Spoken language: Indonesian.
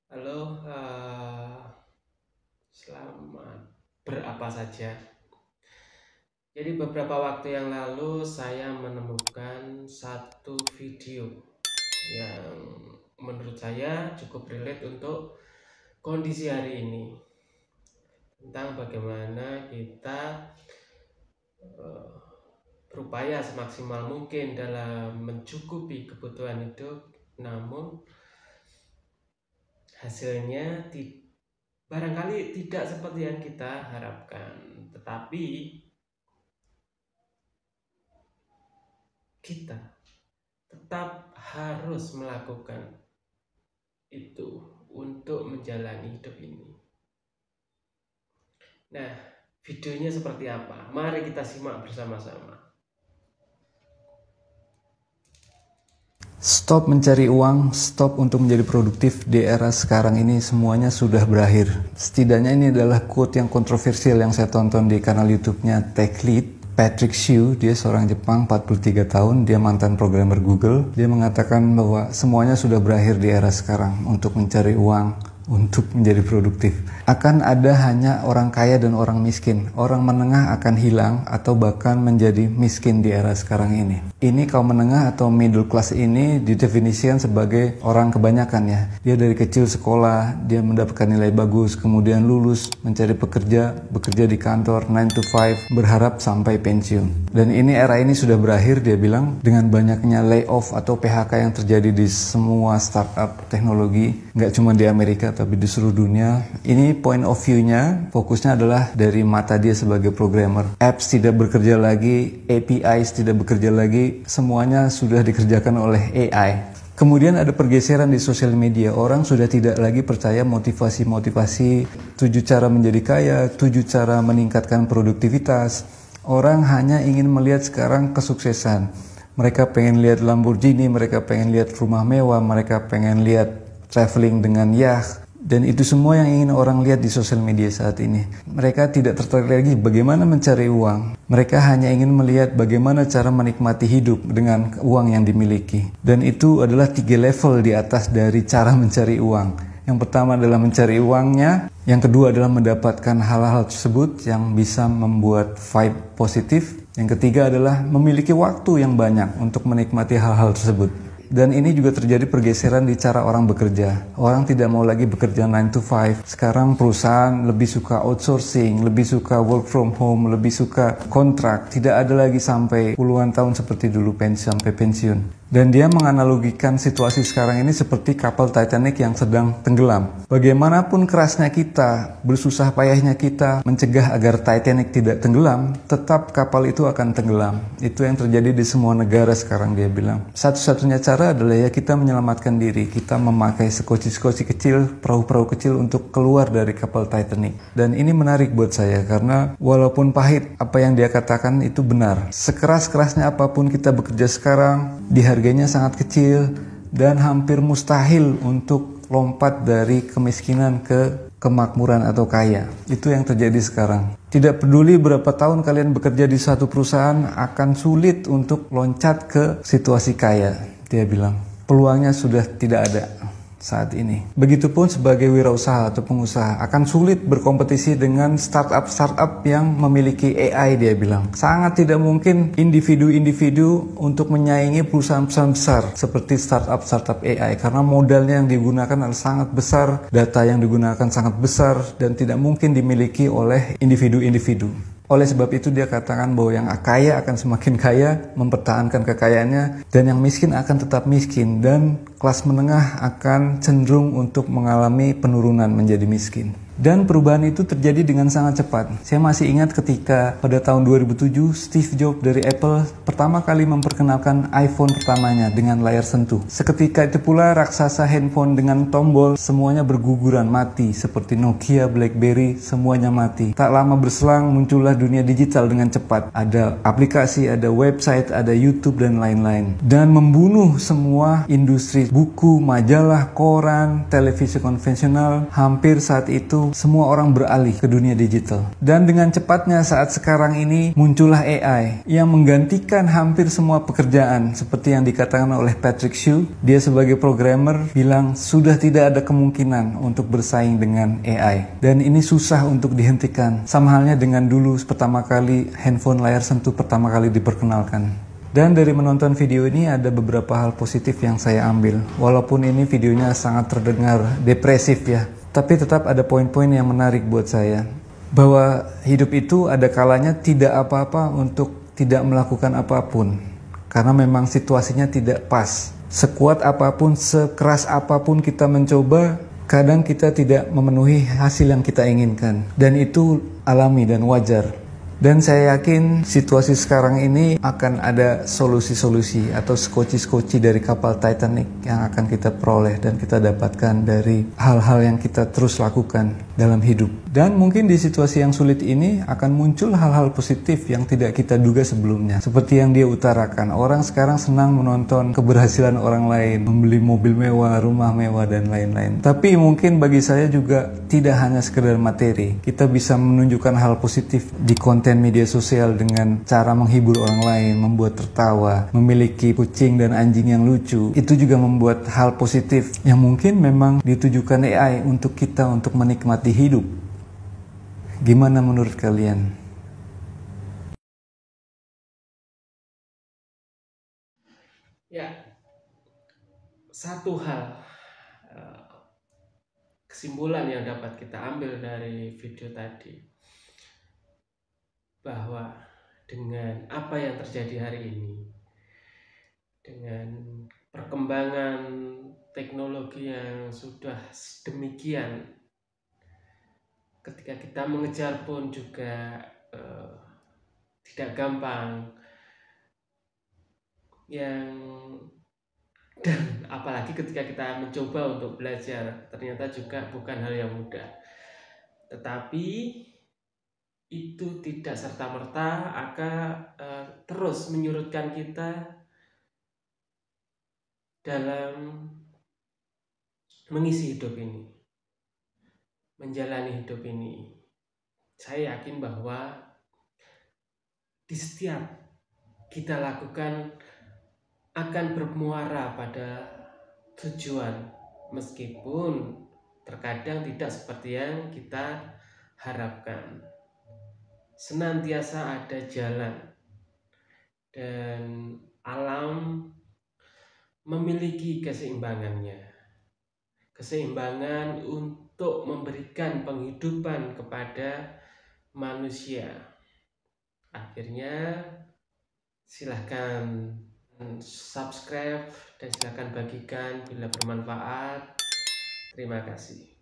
Halo, selamat berapa saja. Jadi beberapa waktu yang lalu saya menemukan satu video yang menurut saya cukup relate untuk kondisi hari ini, tentang bagaimana kita eh, berupaya semaksimal mungkin dalam mencukupi kebutuhan hidup, namun hasilnya barangkali tidak seperti yang kita harapkan. Tetapi kita tetap harus melakukan itu untuk menjalani hidup ini. Nah, videonya seperti apa? Mari kita simak bersama-sama. Stop mencari uang, stop untuk menjadi produktif di era sekarang ini, semuanya sudah berakhir. Setidaknya ini adalah quote yang kontroversial yang saya tonton di kanal YouTube-nya Tech Lead. Patrick Hsu, dia seorang Jepang, 43 tahun, dia mantan programmer Google. Dia mengatakan bahwa semuanya sudah berakhir di era sekarang untuk mencari uang, untuk menjadi produktif. Akan ada hanya orang kaya dan orang miskin. Orang menengah akan hilang atau bahkan menjadi miskin di era sekarang ini. Ini kaum menengah atau middle class ini didefinisikan sebagai orang kebanyakan ya. Dia dari kecil sekolah, dia mendapatkan nilai bagus, kemudian lulus, mencari bekerja di kantor 9 to 5, berharap sampai pensiun. Dan ini era ini sudah berakhir, dia bilang, dengan banyaknya layoff atau PHK yang terjadi di semua startup teknologi, nggak cuma di Amerika tapi di seluruh dunia. Ini point of view-nya, fokusnya adalah dari mata dia sebagai programmer. Apps tidak bekerja lagi, APIs tidak bekerja lagi, semuanya sudah dikerjakan oleh AI. Kemudian ada pergeseran di sosial media. Orang sudah tidak lagi percaya motivasi-motivasi 7 cara menjadi kaya, 7 cara meningkatkan produktivitas. Orang hanya ingin melihat sekarang kesuksesan. Mereka pengen lihat Lamborghini, mereka pengen lihat rumah mewah, mereka pengen lihat traveling dengan yacht. Dan itu semua yang ingin orang lihat di sosial media saat ini. Mereka tidak tertarik lagi bagaimana mencari uang. Mereka hanya ingin melihat bagaimana cara menikmati hidup dengan uang yang dimiliki. Dan itu adalah 3 level di atas dari cara mencari uang. Yang pertama adalah mencari uangnya. Yang kedua adalah mendapatkan hal-hal tersebut yang bisa membuat vibe positif. Yang ketiga adalah memiliki waktu yang banyak untuk menikmati hal-hal tersebut. Dan ini juga terjadi pergeseran di cara orang bekerja. Orang tidak mau lagi bekerja 9 to 5. Sekarang perusahaan lebih suka outsourcing, lebih suka work from home, lebih suka kontrak. Tidak ada lagi sampai puluhan tahun seperti dulu sampai pensiun. Dan dia menganalogikan situasi sekarang ini seperti kapal Titanic yang sedang tenggelam. Bagaimanapun kerasnya kita, bersusah payahnya kita mencegah agar Titanic tidak tenggelam, tetap kapal itu akan tenggelam. Itu yang terjadi di semua negara sekarang, dia bilang. Satu-satunya cara adalah ya kita menyelamatkan diri. Kita memakai sekoci-sekoci kecil, perahu-perahu kecil untuk keluar dari kapal Titanic. Dan ini menarik buat saya karena walaupun pahit, apa yang dia katakan itu benar. Sekeras-kerasnya apapun kita bekerja sekarang, harganya sangat kecil dan hampir mustahil untuk lompat dari kemiskinan ke kemakmuran atau kaya. Itu yang terjadi sekarang. Tidak peduli berapa tahun kalian bekerja di satu perusahaan, akan sulit untuk loncat ke situasi kaya, dia bilang. Peluangnya sudah tidak ada saat ini. Begitupun sebagai wirausaha atau pengusaha akan sulit berkompetisi dengan startup yang memiliki AI, dia bilang. Sangat tidak mungkin individu-individu untuk menyaingi perusahaan-perusahaan besar seperti startup AI karena modalnya yang digunakan adalah sangat besar, data yang digunakan sangat besar dan tidak mungkin dimiliki oleh individu-individu. Oleh sebab itu dia katakan bahwa yang kaya akan semakin kaya, mempertahankan kekayaannya, dan yang miskin akan tetap miskin, dan kelas menengah akan cenderung untuk mengalami penurunan menjadi miskin. Dan perubahan itu terjadi dengan sangat cepat. Saya masih ingat ketika pada tahun 2007 Steve Jobs dari Apple pertama kali memperkenalkan iPhone pertamanya dengan layar sentuh. Seketika itu pula raksasa handphone dengan tombol semuanya berguguran mati, seperti Nokia, BlackBerry, semuanya mati. Tak lama berselang muncullah dunia digital dengan cepat. Ada aplikasi, ada website, ada YouTube dan lain-lain. Dan membunuh semua industri buku, majalah, koran, televisi konvensional. Hampir saat itu atau semua orang beralih ke dunia digital. Dan dengan cepatnya saat sekarang ini muncullah AI yang menggantikan hampir semua pekerjaan seperti yang dikatakan oleh Patrick Hsu. Dia sebagai programmer bilang sudah tidak ada kemungkinan untuk bersaing dengan AI. Dan ini susah untuk dihentikan. Sama halnya dengan dulu pertama kali handphone layar sentuh pertama kali diperkenalkan. Dan dari menonton video ini ada beberapa hal positif yang saya ambil. Walaupun ini videonya sangat terdengar depresif ya, tapi tetap ada poin-poin yang menarik buat saya. Bahwa hidup itu ada kalanya tidak apa-apa untuk tidak melakukan apapun. Karena memang situasinya tidak pas. Sekuat apapun, sekeras apapun kita mencoba, kadang kita tidak memenuhi hasil yang kita inginkan. Dan itu alami dan wajar. Dan saya yakin situasi sekarang ini akan ada solusi-solusi atau skoci-skoci dari kapal Titanic yang akan kita peroleh dan kita dapatkan dari hal-hal yang kita terus lakukan dalam hidup. Dan mungkin di situasi yang sulit ini akan muncul hal-hal positif yang tidak kita duga sebelumnya. Seperti yang dia utarakan, orang sekarang senang menonton keberhasilan orang lain, membeli mobil mewah, rumah mewah, dan lain-lain. Tapi mungkin bagi saya juga tidak hanya sekedar materi. Kita bisa menunjukkan hal positif di konten media sosial dengan cara menghibur orang lain, membuat tertawa, memiliki kucing dan anjing yang lucu. Itu juga membuat hal positif yang mungkin memang ditujukan AI untuk kita untuk menikmati hidup. Gimana menurut kalian? Ya, satu hal kesimpulan yang dapat kita ambil dari video tadi, bahwa dengan apa yang terjadi hari ini, dengan perkembangan teknologi yang sudah demikian, ketika kita mengejar pun juga tidak gampang, dan apalagi ketika kita mencoba untuk belajar ternyata juga bukan hal yang mudah. Tetapi itu tidak serta-merta akan terus menyurutkan kita dalam mengisi hidup ini, menjalani hidup ini. Saya yakin bahwa di setiap kita lakukan akan bermuara pada tujuan, meskipun terkadang tidak seperti yang kita harapkan. Senantiasa ada jalan, dan alam memiliki keseimbangannya. Keseimbangan untuk memberikan penghidupan kepada manusia. Akhirnya silahkan subscribe dan silahkan bagikan bila bermanfaat. Terima kasih.